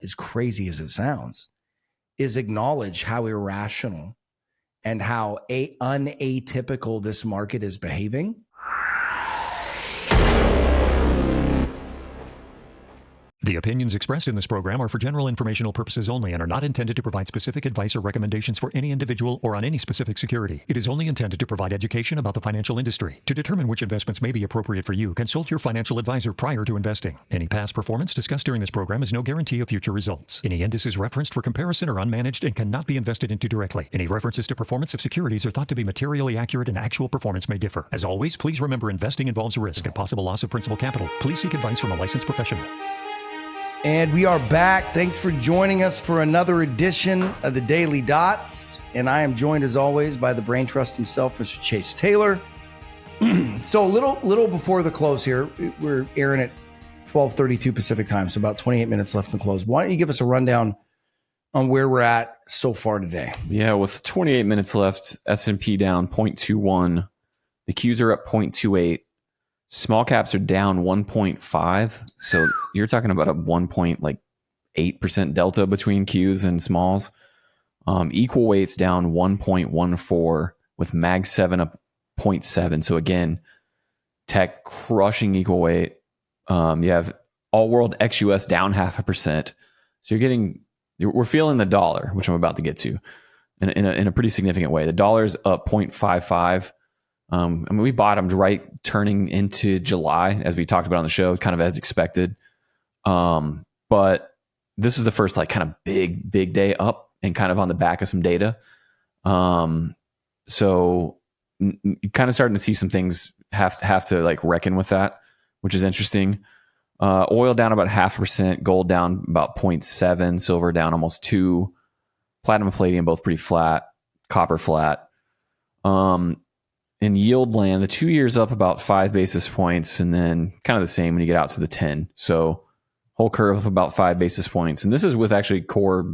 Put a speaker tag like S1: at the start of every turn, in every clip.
S1: as crazy as it sounds, is acknowledge how irrational and how unatypical this market is behaving.
S2: The opinions expressed in this program are for general informational purposes only and are not intended to provide specific advice or recommendations for any individual or on any specific security. It is only intended to provide education about the financial industry. To determine which investments may be appropriate for you, consult your financial advisor prior to investing. Any past performance discussed during this program is no guarantee of future results. Any indices referenced for comparison are unmanaged and cannot be invested into directly. Any references to performance of securities are thought to be materially accurate and actual performance may differ. As always, please remember investing involves risk and possible loss of principal capital. Please seek advice from a licensed professional.
S1: And we are back. Thanks for joining us for another edition of the Daily Dots. And I am joined, as always, by the brain trust himself, Mr. Chase Taylor. So a little before the close here, we're airing at 12:32 Pacific time, so about 28 minutes left to close. Why don't you give us a rundown on where we're at so far today?
S3: Yeah, with 28 minutes left, S&P down 0.21. The Qs are up 0.28. Small caps are down 1.5. So you're talking about a 1.8% delta between Qs and smalls. Equal weight's down 1.14 with Mag 7 up 0.7. So again, tech crushing equal weight. You have all world ex-US down 0.5%. So we're feeling the dollar, which I'm about to get to in a pretty significant way. The dollar's up 0.55. We bottomed right turning into July, as we talked about on the show, kind of as expected. But this is the first kind of big day up and kind of on the back of some data. So kind of starting to see some things have to reckon with that, which is interesting. Oil down about 0.5%, gold down about 0.7, silver down almost 2, platinum and palladium both pretty flat, copper flat. In yield land, the 2 years up about 5 basis points, and then kind of the same when you get out to the 10. So whole curve up about 5 basis points. And this is with actually core.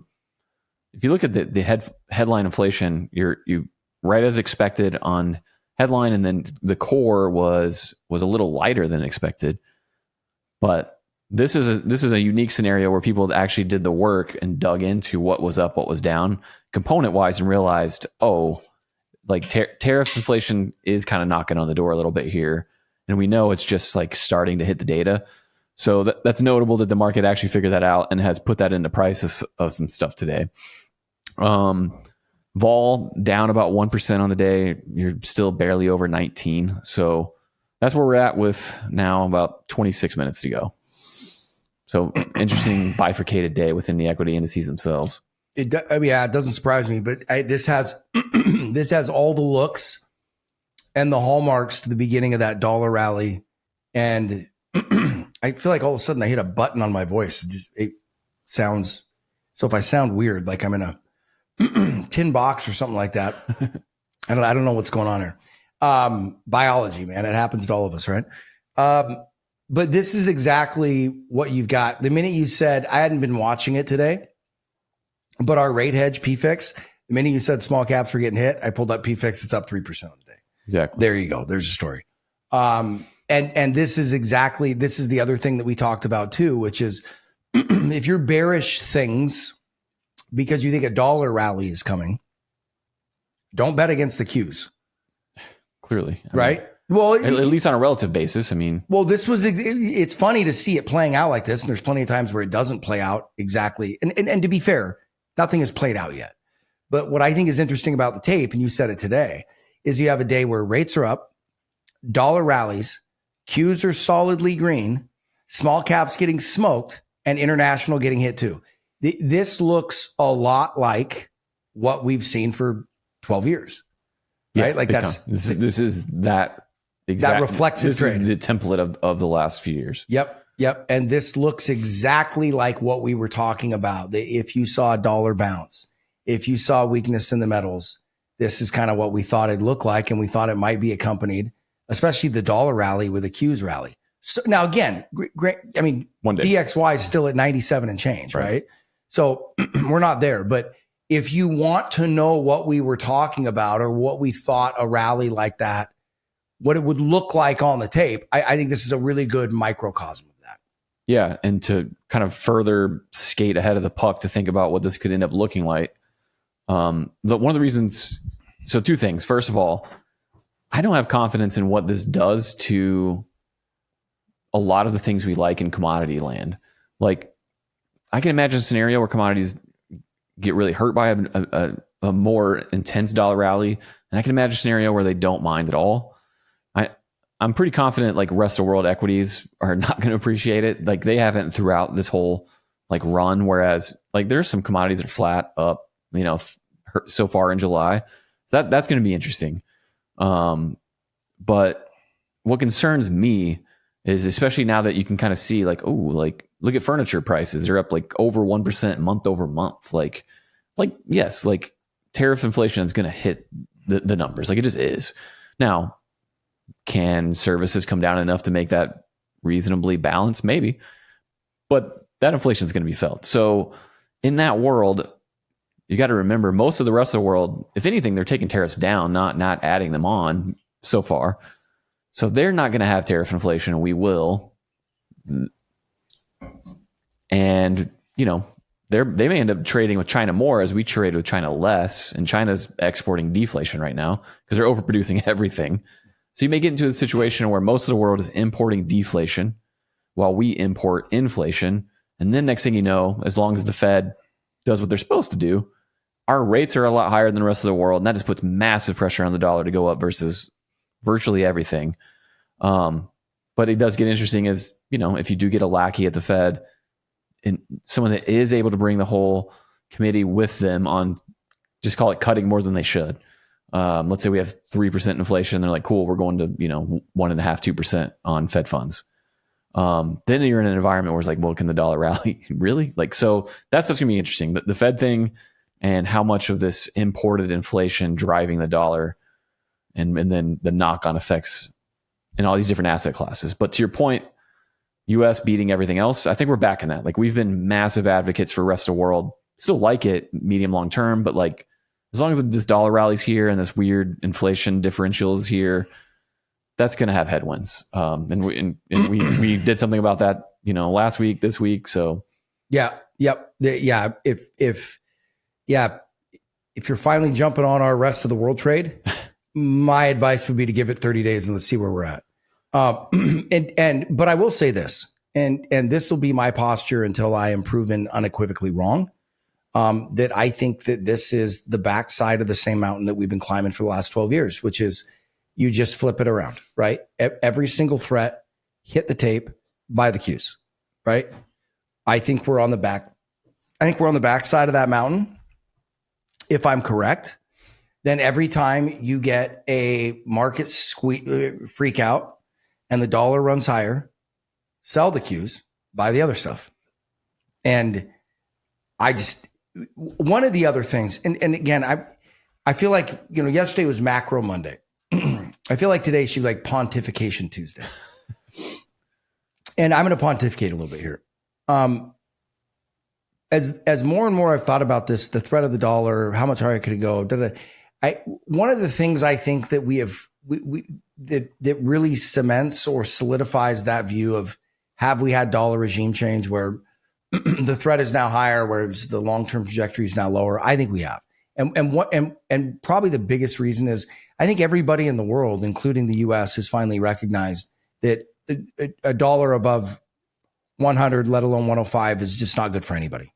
S3: If you look at the headline inflation, you right as expected on headline, and then the core was a little lighter than expected. But this is a unique scenario where people actually did the work and dug into what was up, what was down, component wise, and realized, tariff inflation is kind of knocking on the door a little bit here. And we know it's just starting to hit the data. So that's notable that the market actually figured that out and has put that into prices of some stuff today. Vol down about 1% on the day. You're still barely over 19. So that's where we're at with now about 26 minutes to go. So interesting bifurcated day within the equity indices themselves.
S1: It doesn't surprise me, but this has this has all the looks and the hallmarks to the beginning of that dollar rally, and I feel like all of a sudden I hit a button on my voice. It sounds so. If I sound weird, like I'm in a tin box or something like that, I don't know what's going on here. Biology, man, it happens to all of us, right? But this is exactly what you've got. The minute you said, I hadn't been watching it today, but our rate hedge PFIX, the minute you said small caps were getting hit, I pulled up PFIX. It's up 3% on the day.
S3: Exactly.
S1: There you go. There's a story. And this is the other thing that we talked about too, which is if you're bearish things because you think a dollar rally is coming, don't bet against the Qs.
S3: Clearly.
S1: Right? Well,
S3: at least on a relative basis.
S1: It's funny to see it playing out like this. And there's plenty of times where it doesn't play out exactly. And to be fair, nothing has played out yet. But what I think is interesting about the tape, and you said it today, is you have a day where rates are up, dollar rallies, Qs are solidly green, small caps getting smoked, and international getting hit too. This looks a lot like what we've seen for 12 years. Right?
S3: This is that exact,
S1: that reflexive
S3: this
S1: trade.
S3: Is the template of the last few years.
S1: Yep. And this looks exactly like what we were talking about. If you saw a dollar bounce, if you saw weakness in the metals, this is kind of what we thought it'd look like. And we thought it might be accompanied, especially the dollar rally with a Qs rally. So now again, one day. DXY is still at 97 and change, right? So we're not there, but if you want to know what we were talking about or what we thought a rally like that, what it would look like on the tape, I think this is a really good microcosm of that.
S3: Yeah, and to kind of further skate ahead of the puck to think about what this could end up looking like. One of the reasons, so two things. First of all, I don't have confidence in what this does to a lot of the things we like in commodity land. Like, I can imagine a scenario where commodities get really hurt by a more intense dollar rally, and I can imagine a scenario where they don't mind at all. I'm pretty confident like rest of world equities are not going to appreciate it. Like they haven't throughout this whole like run. Whereas like there's some commodities that are flat up, so far in July. So that's going to be interesting. But what concerns me is especially now that you can kind of see like, oh, like look at furniture prices. They're up like over 1% month over month. Like yes, like tariff inflation is going to hit the numbers. Like it just is. Now, can services come down enough to make that reasonably balanced? Maybe, but that inflation is going to be felt. So in that world, you got to remember most of the rest of the world, if anything, they're taking tariffs down, not adding them on so far. So they're not going to have tariff inflation, and we will. And, they may end up trading with China more as we trade with China less. And China's exporting deflation right now because they're overproducing everything. So you may get into a situation where most of the world is importing deflation while we import inflation. And then next thing you know, as long as the Fed does what they're supposed to do, our rates are a lot higher than the rest of the world. And that just puts massive pressure on the dollar to go up versus virtually everything. But it does get interesting as, if you do get a lackey at the Fed and someone that is able to bring the whole committee with them on, just call it cutting more than they should. Let's say we have 3% inflation. They're like, cool, we're going to, 1.5%, 2% on Fed funds. Then you're in an environment where it's like, well, can the dollar rally? Really? Like, so that's what's going to be interesting. The Fed thing and how much of this imported inflation driving the dollar and then the knock-on effects in all these different asset classes. But to your point, US beating everything else, I think we're back in that. Like we've been massive advocates for rest of world. Still like it medium long term, but like as long as this dollar rally's here and this weird inflation differential is here, that's going to have headwinds. And we did something about that, last week, this week. So
S1: yeah, yep, yeah. If you're finally jumping on our rest of the world trade, my advice would be to give it 30 days and let's see where we're at. But I will say this, and this will be my posture until I am proven unequivocally wrong. That I think that this is the backside of the same mountain that we've been climbing for the last 12 years, which is you just flip it around, right? Every single threat, hit the tape, buy the cues, right? I think we're on the backside of that mountain. If I'm correct, then every time you get a market freak out and the dollar runs higher, sell the cues, buy the other stuff. And one of the other things, and again, I feel like, yesterday was Macro Monday. I feel like today should be like Pontification Tuesday. And I'm going to pontificate a little bit here. As more and more I've thought about this, the threat of the dollar, how much higher could it go? One of the things I think that that really cements or solidifies that view of have we had dollar regime change where the threat is now higher, whereas the long-term trajectory is now lower. I think we have. And probably the biggest reason is I think everybody in the world, including the US, has finally recognized that a dollar above 100, let alone 105, is just not good for anybody.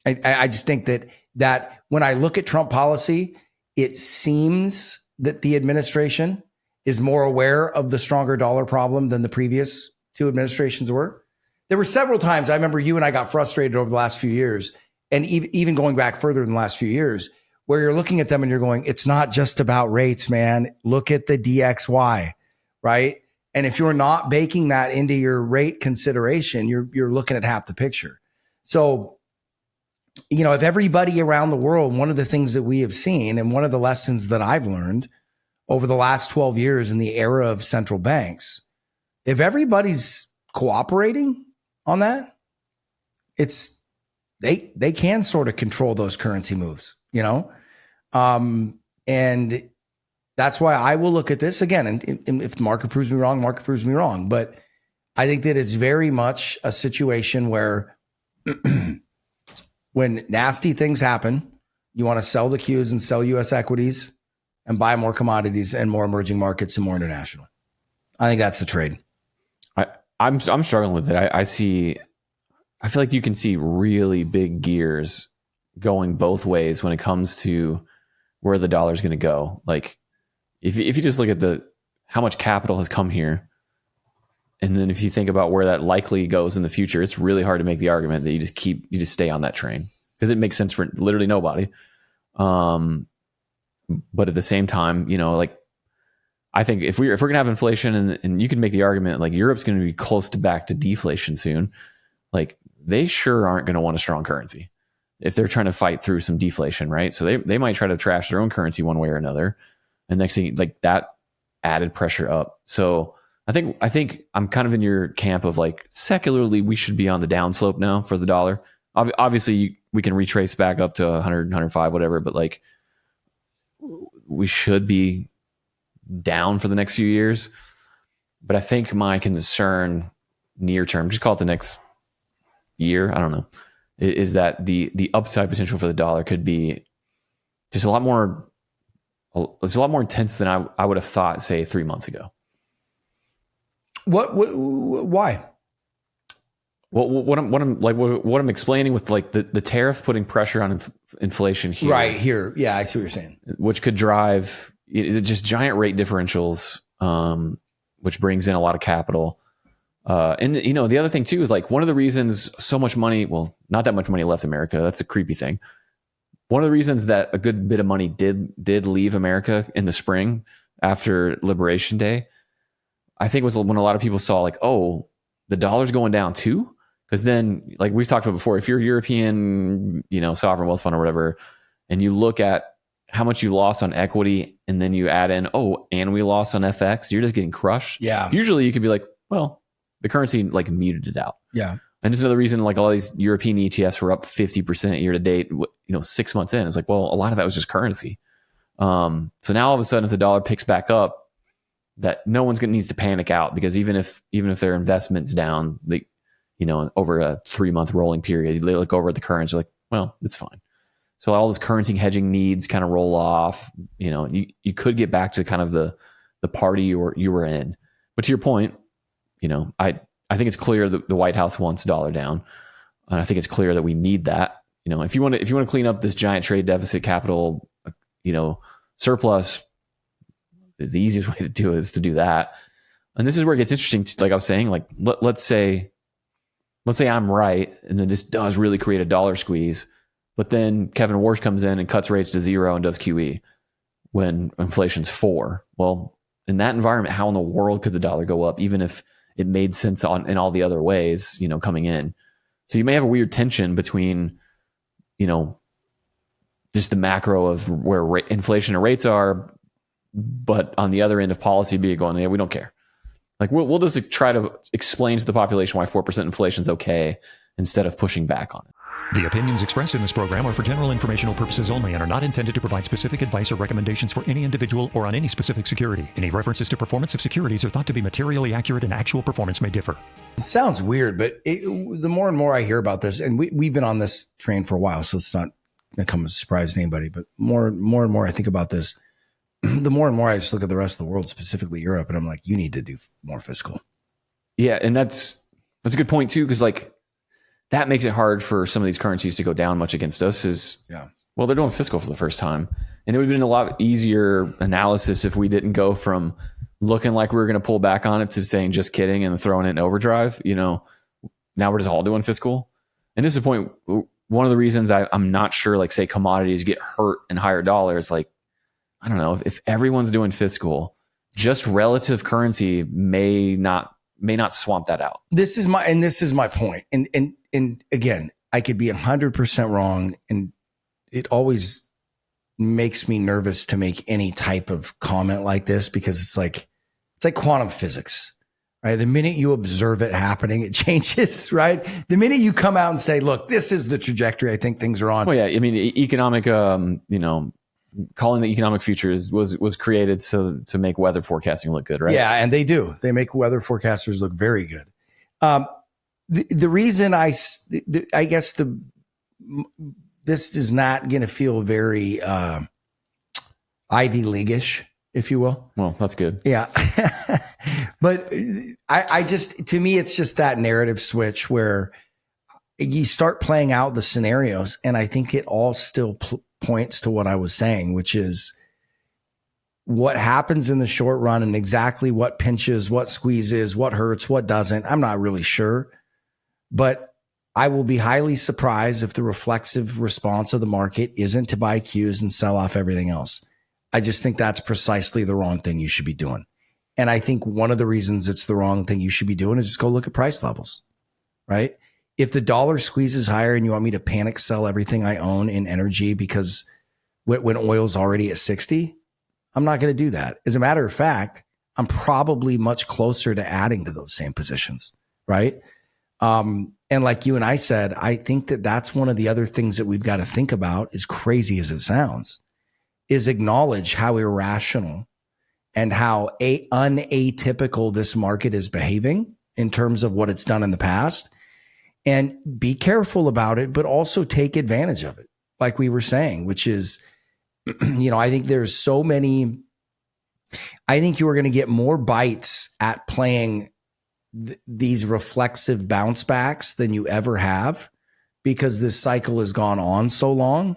S1: I just think that when I look at Trump policy, it seems that the administration is more aware of the stronger dollar problem than the previous two administrations were. There were several times I remember you and I got frustrated over the last few years, and even going back further than the last few years, where you're looking at them and you're going, it's not just about rates, man. Look at the DXY, right? And if you're not baking that into your rate consideration, you're looking at half the picture. So, if everybody around the world, one of the things that we have seen, and one of the lessons that I've learned over the last 12 years in the era of central banks, if everybody's cooperating on that, they can sort of control those currency moves, and that's why I will look at this again. And if the market proves me wrong, But I think that it's very much a situation where when nasty things happen, you want to sell the Qs and sell U.S. equities and buy more commodities and more emerging markets and more international. I think that's the trade.
S3: I'm struggling with it. I feel like you can see really big gears going both ways when it comes to where the dollar is going to go. Like if you just look at how much capital has come here, and then if you think about where that likely goes in the future, it's really hard to make the argument that you just stay on that train, because it makes sense for literally nobody. But at the same time, like I think if we're going to have inflation, and you can make the argument like Europe's going to be close to back to deflation soon, like they sure aren't going to want a strong currency if they're trying to fight through some deflation, right? So they might try to trash their own currency one way or another. And next thing, like that added pressure up. So I think I'm kind of in your camp of like secularly, we should be on the downslope now for the dollar. Obviously we can retrace back up to 100, 105, whatever, but like we should be down for the next few years. But I think my concern near term, just call it the next year, I don't know, is that the upside potential for the dollar could be just a lot more intense than I would have thought, say 3 months ago.
S1: Why?
S3: What I'm explaining with like the tariff putting pressure on inflation here,
S1: Right here. Yeah, I see what you're saying.
S3: which could drive just giant rate differentials, which brings in a lot of capital. And the other thing too is like one of the reasons so much money, well, not that much money left America. That's a creepy thing. One of the reasons that a good bit of money did leave America in the spring after Liberation Day, I think was when a lot of people saw like, oh, the dollar's going down too. Because then, like we've talked about before, if you're a European, sovereign wealth fund or whatever, and you look at how much you lost on equity, and then you add in, and we lost on FX, you're just getting crushed.
S1: Yeah.
S3: Usually you could be like, well, the currency like muted it out.
S1: Yeah.
S3: And just another reason, like all these European ETFs were up 50% year to date, 6 months in. It's like, well, a lot of that was just currency. So now all of a sudden, if the dollar picks back up, that no one's needs to panic out, because even if their investment's down, they, over a 3-month rolling period, they look over at the currency like, well, it's fine. So all this currency hedging needs kind of roll off. You could get back to kind of the party you were in. But to your point, I think it's clear that the White House wants dollar down, and I think it's clear that we need that. If you want to clean up this giant trade deficit, capital, surplus, the easiest way to do it is to do that. And this is where it gets interesting. Like I was saying, like let's say I'm right, and then this does really create a dollar squeeze, but then Kevin Warsh comes in and cuts rates to 0 and does QE when inflation's 4. Well, in that environment, how in the world could the dollar go up, even if it made sense in all the other ways, coming in? So you may have a weird tension between, just the macro of where inflation and rates are, but on the other end of policy be going, yeah, we don't care. Like we'll just try to explain to the population why 4% inflation is okay instead of pushing back on it.
S2: The opinions expressed in this program are for general informational purposes only and are not intended to provide specific advice or recommendations for any individual or on any specific security. Any references to performance of securities are thought to be materially accurate, and actual performance may differ.
S1: It sounds weird, but the more and more I hear about this, and we've been on this train for a while, so it's not going to come as a surprise to anybody, but more and more I think about this, the more and more I just look at the rest of the world, specifically Europe, and I'm like, you need to do more fiscal.
S3: Yeah, and that's a good point too, because like that makes it hard for some of these currencies to go down much against us. Well, they're doing fiscal for the first time, and it would have been a lot easier analysis if we didn't go from looking like we were going to pull back on it to saying just kidding and throwing it in overdrive. Now we're just all doing fiscal. And this is the point. One of the reasons I'm not sure, like say commodities get hurt in higher dollars, like I don't know, if everyone's doing fiscal, just relative currency may not swamp that out. This is
S1: my point. And again, I could be 100% wrong, and it always makes me nervous to make any type of comment like this, because it's like quantum physics, right? The minute you observe it happening, it changes, right? The minute you come out and say, look, this is the trajectory I think things are on.
S3: Well, yeah. I mean, economic, calling the economic futures was created to make weather forecasting look good, right?
S1: Yeah. And they do. They make weather forecasters look very good. The reason I guess this is not going to feel very Ivy League-ish, if you will.
S3: Well, that's good.
S1: Yeah. But I just, to me, it's just that narrative switch where you start playing out the scenarios. And I think it all still points to what I was saying, which is what happens in the short run and exactly what pinches, what squeezes, what hurts, what doesn't. I'm not really sure, but I will be highly surprised if the reflexive response of the market isn't to buy cues and sell off everything else. I just think that's precisely the wrong thing you should be doing. And I think one of the reasons it's the wrong thing you should be doing is just go look at price levels, right? If the dollar squeezes higher and you want me to panic sell everything I own in energy because when oil's already at 60, I'm not going to do that. As a matter of fact, I'm probably much closer to adding to those same positions, right? And like you and I said, I think that that's one of the other things that we've got to think about, as crazy as it sounds, is acknowledge how irrational and how unatypical this market is behaving in terms of what it's done in the past, and be careful about it, but also take advantage of it. Like we were saying, which is, I think there's so many, I think you are going to get more bites at playing these reflexive bounce backs than you ever have, because this cycle has gone on so long.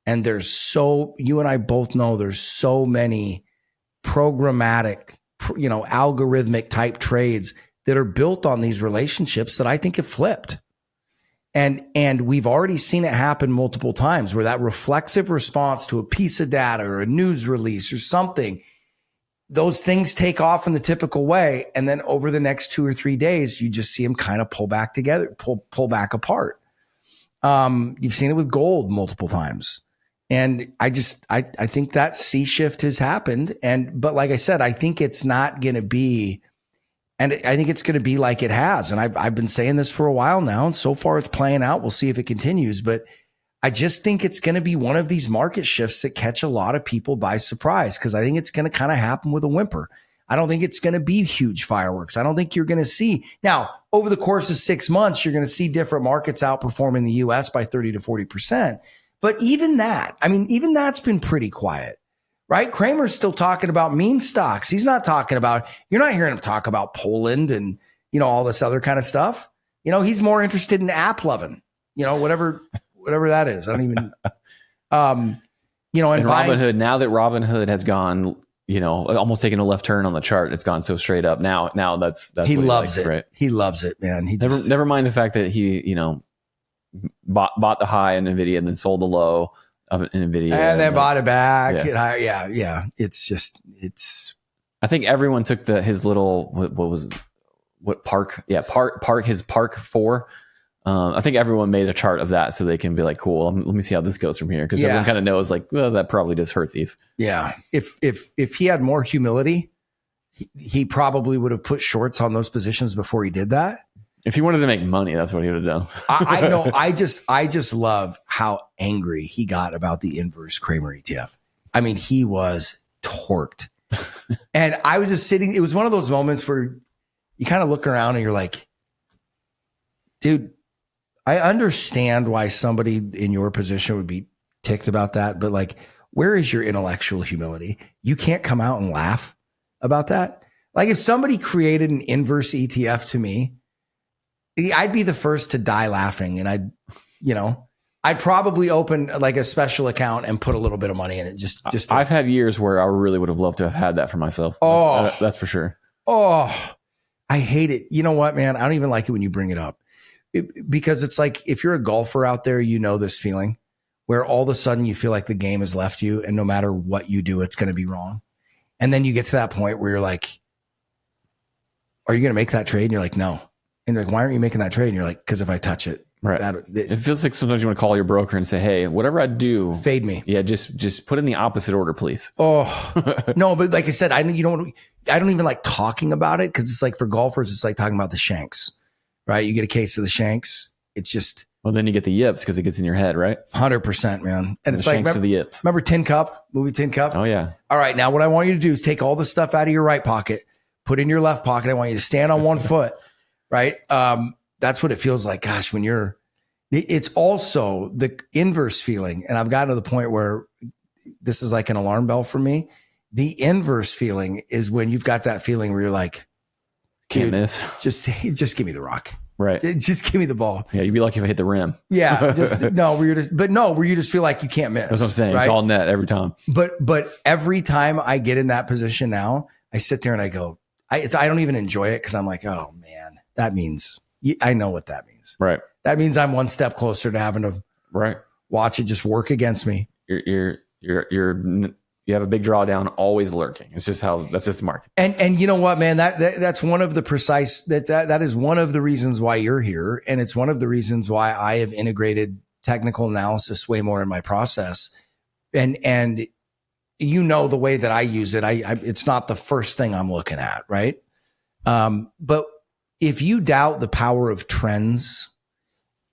S1: And you and I both know there's so many programmatic, algorithmic type trades that are built on these relationships that I think have flipped. And we've already seen it happen multiple times where that reflexive response to a piece of data or a news release or something, those things take off in the typical way. And then over the next 2 or 3 days, you just see them kind of pull back together, pull back apart. You've seen it with gold multiple times. And I think that sea shift has happened. But like I said, I think it's not going to be, and I think it's going to be like it has. And I've been saying this for a while now, and so far it's playing out. We'll see if it continues. But I just think it's going to be one of these market shifts that catch a lot of people by surprise, because I think it's going to kind of happen with a whimper. I don't think it's going to be huge fireworks. I don't think you're going to see. Now, over the course of 6 months, you're going to see different markets outperforming the U.S. by 30 to 40%. But even that's been pretty quiet, right? Kramer's still talking about meme stocks. He's not talking about, you're not hearing him talk about Poland and, all this other kind of stuff. He's more interested in app loving, whatever that is. I don't even, and
S3: Robinhood, now that Robinhood has gone, almost taking a left turn on the chart, it's gone so straight up. Now that's
S1: he
S3: what
S1: loves
S3: likes,
S1: it.
S3: right?
S1: He loves it, man. He just,
S3: never mind the fact that he, bought the high in NVIDIA and then sold the low of NVIDIA
S1: and then bought it back.
S3: Yeah.
S1: Yeah. It's
S3: I think everyone took his little, what was it? What park? Yeah. His park 4. I think everyone made a chart of that so they can be like, cool, let me see how this goes from here. Cause everyone kind of knows like, well, that probably does hurt these.
S1: Yeah. If he had more humility, he probably would have put shorts on those positions before he did that.
S3: If he wanted to make money, that's what he would have done.
S1: I know. I just love how angry he got about the inverse Kramer ETF. I mean, he was torqued. And I was just sitting. It was one of those moments where you kind of look around and you're like, dude, I understand why somebody in your position would be ticked about that. But like, where is your intellectual humility? You can't come out and laugh about that. Like if somebody created an inverse ETF to me, I'd be the first to die laughing, and I'd probably open like a special account and put a little bit of money in it. Just
S3: I've had years where I really would have loved to have had that for myself.
S1: Oh,
S3: that's for sure.
S1: Oh, I hate it. You know what, man? I don't even like it when you bring it up, because it's like, if you're a golfer out there, this feeling where all of a sudden you feel like the game has left you, and no matter what you do, it's going to be wrong. And then you get to that point where you're like, are you going to make that trade? And you're like, no. And you're like, why aren't you making that trade? And you're like, because if I touch it,
S3: right. It feels like sometimes you want to call your broker and say, hey, whatever I do,
S1: fade me.
S3: Yeah, just put in the opposite order, please.
S1: Oh, no, but like I said, I don't even like talking about it, because it's like for golfers, it's like talking about the shanks, right? You get a case of the shanks. It's just,
S3: well, then you get the yips because it gets in your head, right?
S1: 100%, man. And it's
S3: the
S1: like,
S3: shanks to the yips.
S1: Remember Tin Cup, movie Tin Cup?
S3: Oh yeah.
S1: All right. Now what I want you to do is take all the stuff out of your right pocket, put in your left pocket. I want you to stand on one foot. right? That's what it feels like. Gosh, when it's also the inverse feeling. And I've gotten to the point where this is like an alarm bell for me. The inverse feeling is when you've got that feeling where you're like,
S3: Can't miss.
S1: just give me the rock.
S3: Right.
S1: Just give me the ball.
S3: Yeah, you'd be lucky if I hit the rim.
S1: Yeah. Where you just feel like you can't miss.
S3: That's what I'm saying.
S1: Right?
S3: It's all net every time.
S1: But every time I get in that position now, I sit there and I go, I don't even enjoy it because I'm like, oh man, that means I know what that means.
S3: Right.
S1: That means I'm one step closer to having to watch it just work against me.
S3: You have a big drawdown always lurking. It's just that's just the market.
S1: And you know what, man, that's one of the that is one of the reasons why you're here. And it's one of the reasons why I have integrated technical analysis way more in my process. And you know, the way that I use it, it's not the first thing I'm looking at. Right. But if you doubt the power of trends,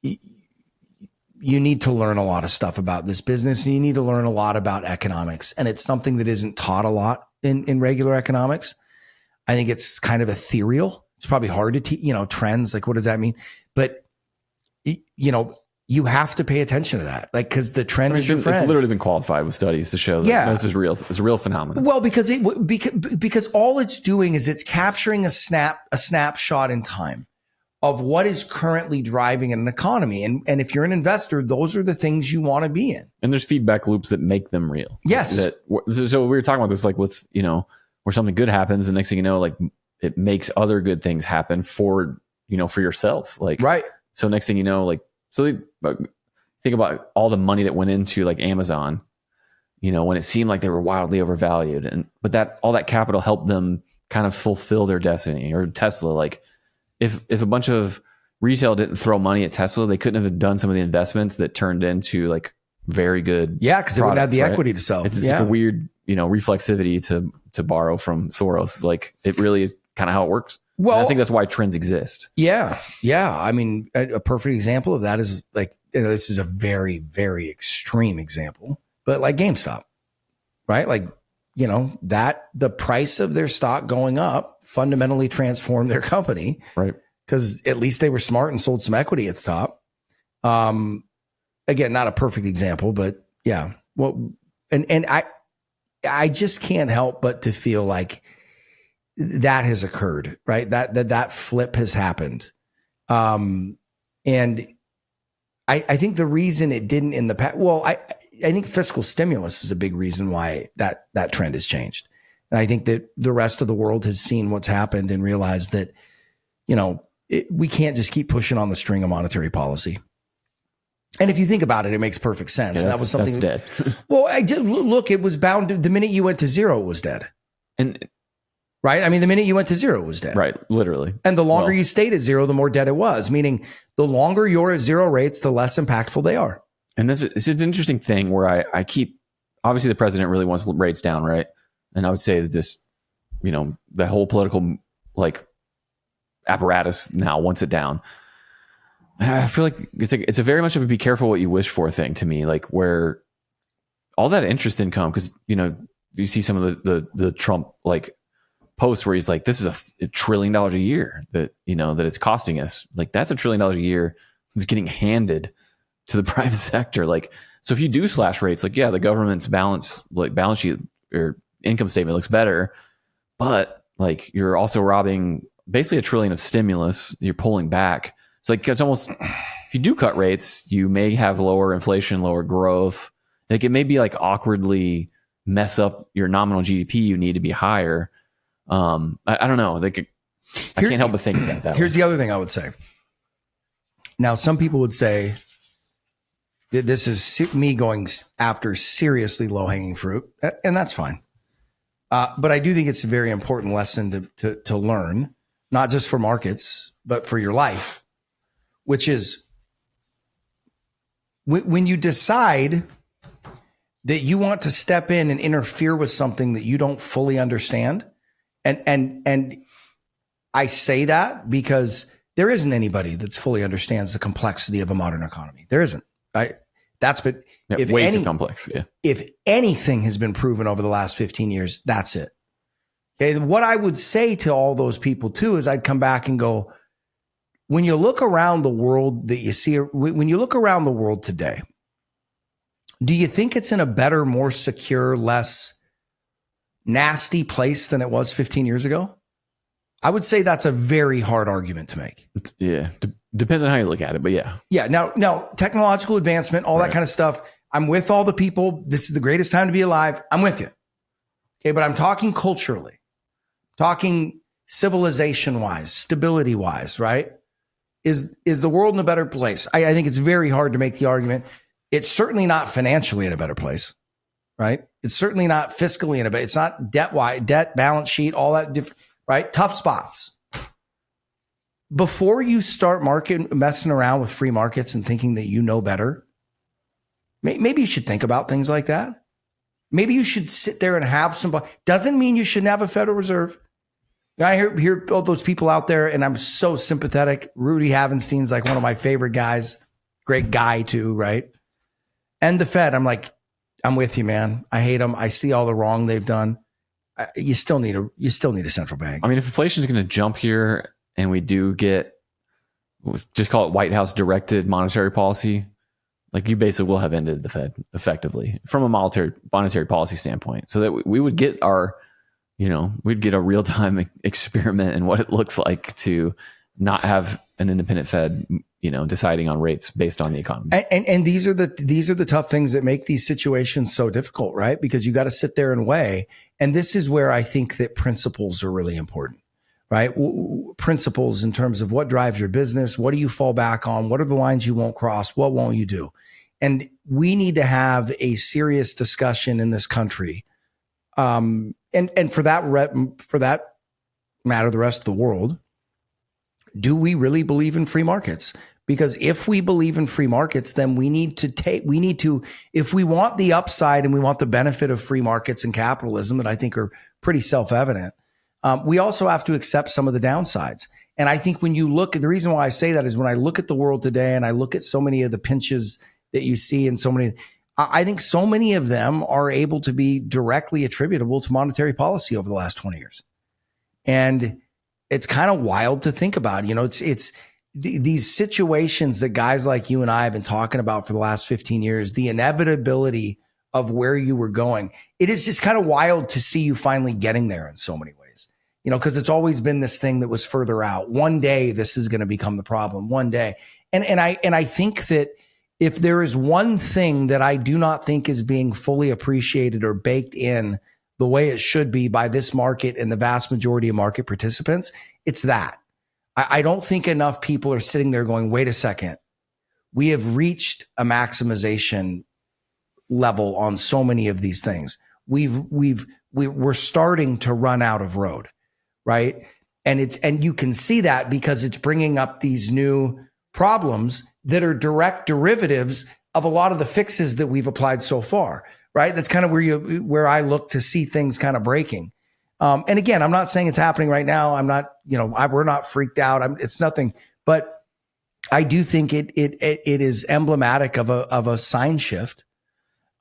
S1: you need to learn a lot of stuff about this business, and you need to learn a lot about economics. And it's something that isn't taught a lot in regular economics. I think it's kind of ethereal. It's probably hard to teach, trends. Like, what does that mean? But, you have to pay attention to that. Like, cause the trend is your friend.
S3: It's literally been qualified with studies to show that this is real. It's a real phenomenon.
S1: Well, because all it's doing is it's capturing a snapshot in time of what is currently driving an economy. And if you're an investor, those are the things you want to be in.
S3: And there's feedback loops that make them real.
S1: Yes.
S3: So we were talking about this, like with, where something good happens, the next thing you know, like it makes other good things happen for yourself. Like, right. So next thing you know, like, think about all the money that went into like Amazon, when it seemed like they were wildly overvalued, but all that capital helped them kind of fulfill their destiny. Or Tesla, like, if a bunch of retail didn't throw money at Tesla, they couldn't have done some of the investments that turned into like very good.
S1: Yeah, because they wouldn't have the equity to sell.
S3: It's like a weird, reflexivity to borrow from Soros. Like, it really is kind of how it works. Well, and I think that's why trends exist.
S1: Yeah. Yeah. I mean, a perfect example of that is like, this is a very, very extreme example, but like GameStop, right? Like, that the price of their stock going up fundamentally transformed their company.
S3: Right.
S1: Because at least they were smart and sold some equity at the top. Again, not a perfect example, but yeah. Well, and I just can't help but to feel like that has occurred, right? That flip has happened. And I think the reason it didn't in the past, I think fiscal stimulus is a big reason why that trend has changed. And I think that the rest of the world has seen what's happened and realized that, we can't just keep pushing on the string of monetary policy. And if you think about it, it makes perfect sense.
S3: Yeah,
S1: that was something
S3: that's dead.
S1: Well, I did look, it was bound to, the minute you went to zero, it was dead.
S3: And
S1: right. I mean, the minute you went to zero, it was dead.
S3: Right. Literally.
S1: And the longer you stayed at zero, the more dead it was, meaning the longer you're at zero rates, the less impactful they are.
S3: And this is an interesting thing where I keep, obviously the president really wants rates down, right? And I would say that this, the whole political like apparatus now wants it down. And I feel like it's a very much of a be careful what you wish for thing to me, like where all that interest income, because you see some of the Trump like posts where he's like, this is $1 trillion a year that that it's costing us. Like, that's $1 trillion a year that's getting handed to the private sector. Like, so if you do slash rates, like, yeah, the government's balance sheet or income statement looks better, but like you're also robbing basically $1 trillion of stimulus. You're pulling back. It's like, it's almost, if you do cut rates, you may have lower inflation, lower growth. Like, it may be like awkwardly mess up your nominal GDP. You need to be higher. I don't know. Like, I can't help but think about that.
S1: Here's the other thing I would say. Now, some people would say that this is me going after seriously low-hanging fruit, and that's fine. But I do think it's a very important lesson to learn, not just for markets, but for your life, which is when you decide that you want to step in and interfere with something that you don't fully understand. And I say that because there isn't anybody that's fully understands the complexity of a modern economy. There isn't. That's been
S3: way too complex. Yeah.
S1: If anything has been proven over the last 15 years, that's it. Okay. What I would say to all those people too is I'd come back and go, when you look around the world that you see, when you look around the world today, do you think it's in a better, more secure, less nasty place than it was 15 years ago? I would say that's a very hard argument to make.
S3: Yeah. Depends on how you look at it, but yeah.
S1: Yeah. Now, technological advancement, all that kind of stuff. I'm with all the people. This is the greatest time to be alive. I'm with you. Okay. But I'm talking culturally, talking civilization wise, stability wise, right? Is the world in a better place? I think it's very hard to make the argument. It's certainly not financially in a better place, right? It's certainly not fiscally in a better. It's not debt, balance sheet, all that different, right? Tough spots. Before you start messing around with free markets and thinking that you know better, maybe you should think about things like that. Maybe you should sit there and have some. Doesn't mean you shouldn't have a Federal Reserve. I hear all those people out there, and I'm so sympathetic. Rudy Havenstein's like one of my favorite guys. Great guy too, right? And the Fed, I'm like, I'm with you, man. I hate them. I see all the wrong they've done. You still need a central bank.
S3: I mean, if inflation is going to jump here, and we do get, let's just call it White House directed monetary policy, like you basically will have ended the Fed effectively from a monetary policy standpoint, so that we would get we'd get a real time experiment in what it looks like to not have an independent Fed, deciding on rates based on the economy.
S1: And these are the tough things that make these situations so difficult, right? Because you got to sit there and weigh. And this is where I think that principles are really important, right? Principles in terms of what drives your business. What do you fall back on? What are the lines you won't cross? What won't you do? And we need to have a serious discussion in this country. And for that matter, the rest of the world, do we really believe in free markets? Because if we believe in free markets, then we need to, if we want the upside and we want the benefit of free markets and capitalism that I think are pretty self-evident, we also have to accept some of the downsides. And I think when you look at the reason why I say that is when I look at the world today and I look at so many of the pinches that you see and I think so many of them are able to be directly attributable to monetary policy over the last 20 years. And it's kind of wild to think about. It's these situations that guys like you and I have been talking about for the last 15 years, the inevitability of where you were going. It is just kind of wild to see you finally getting there in so many ways, because it's always been this thing that was further out. One day this is going to become the problem, one day. And I think that if there is one thing that I do not think is being fully appreciated or baked in the way it should be by this market and the vast majority of market participants, it's that. I don't think enough people are sitting there going, wait a second, we have reached a maximization level on so many of these things. We're starting to run out of road, right? And you can see that because it's bringing up these new problems that are direct derivatives of a lot of the fixes that we've applied so far, right? That's kind of where I look to see things kind of breaking. And again, I'm not saying it's happening right now. I'm not, we're not freaked out. It's nothing, but I do think it is emblematic of a sign shift.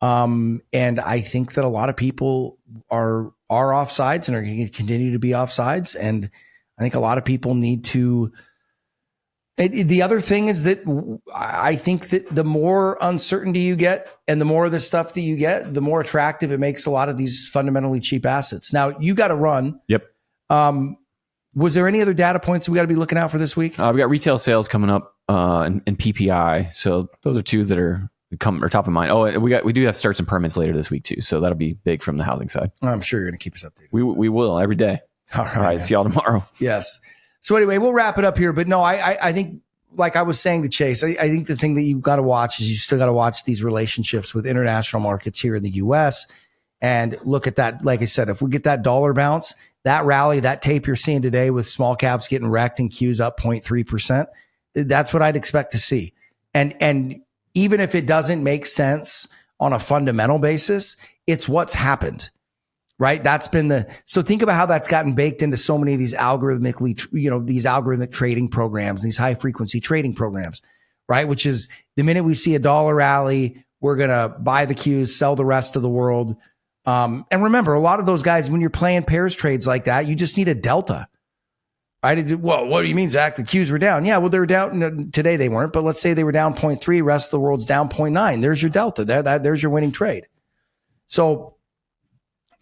S1: And I think that a lot of people are offsides and are going to continue to be offsides. And I think a lot of people need to. The other thing is that I think that the more uncertainty you get and the more of the stuff that you get, the more attractive it makes a lot of these fundamentally cheap assets. Now, you got to run.
S3: Yep.
S1: Was there any other data points that we got to be looking out for this week?
S3: We got retail sales coming up and PPI. So those are two that are top of mind. Oh, we do have starts and permits later this week too. So that'll be big from the housing side.
S1: I'm sure you're going to keep us updated.
S3: We will every day. All right. See y'all tomorrow.
S1: Yes. So anyway, we'll wrap it up here. But no, I think, like I was saying to Chase, I think the thing that you've got to watch is you still got to watch these relationships with international markets here in the U.S. and look at that. Like I said, if we get that dollar bounce, that rally, that tape you're seeing today with small caps getting wrecked and Qs up 0.3%, that's what I'd expect to see. And even if it doesn't make sense on a fundamental basis, it's what's happened. Right. That's been so think about how that's gotten baked into so many of these these algorithmic trading programs, these high frequency trading programs, right? Which is the minute we see a dollar rally, we're going to buy the Qs, sell the rest of the world. And remember, a lot of those guys, when you're playing pairs trades like that, you just need a delta. Well, what do you mean, Zach? The Qs were down. Yeah, well, they were down. No, today they weren't, but let's say they were down 0.3. Rest of the world's down 0.9. There's your delta. There's your winning trade. So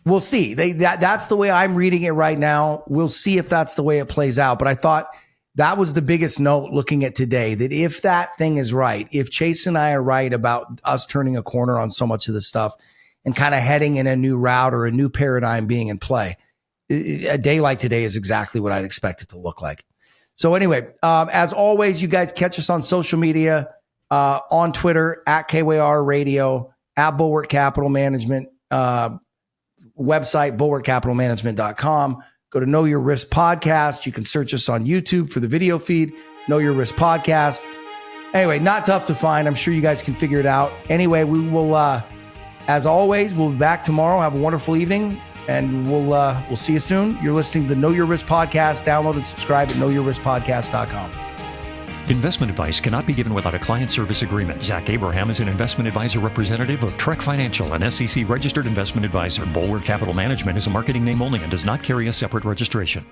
S1: we'll see. That's the way I'm reading it right now. We'll see if that's the way it plays out. But I thought that was the biggest note looking at today, that if that thing is right, if Chase and I are right about us turning a corner on so much of this stuff and kind of heading in a new route or a new paradigm being in play, a day like today is exactly what I'd expect it to look like. So anyway, as always, you guys catch us on social media, on Twitter, at KWR Radio, at Bulwark Capital Management, website, bulwarkcapitalmanagement.com. Go to Know Your Risk Podcast. You can search us on YouTube for the video feed, Know Your Risk Podcast. Anyway, not tough to find. I'm sure you guys can figure it out. Anyway, we will, as always, we'll be back tomorrow. Have a wonderful evening. And we'll see you soon. You're listening to the Know Your Risk Podcast. Download and subscribe at knowyourriskpodcast.com.
S2: Investment advice cannot be given without a client service agreement. Zach Abraham is an investment advisor representative of Trek Financial, an SEC registered investment advisor. Bulwark Capital Management is a marketing name only and does not carry a separate registration.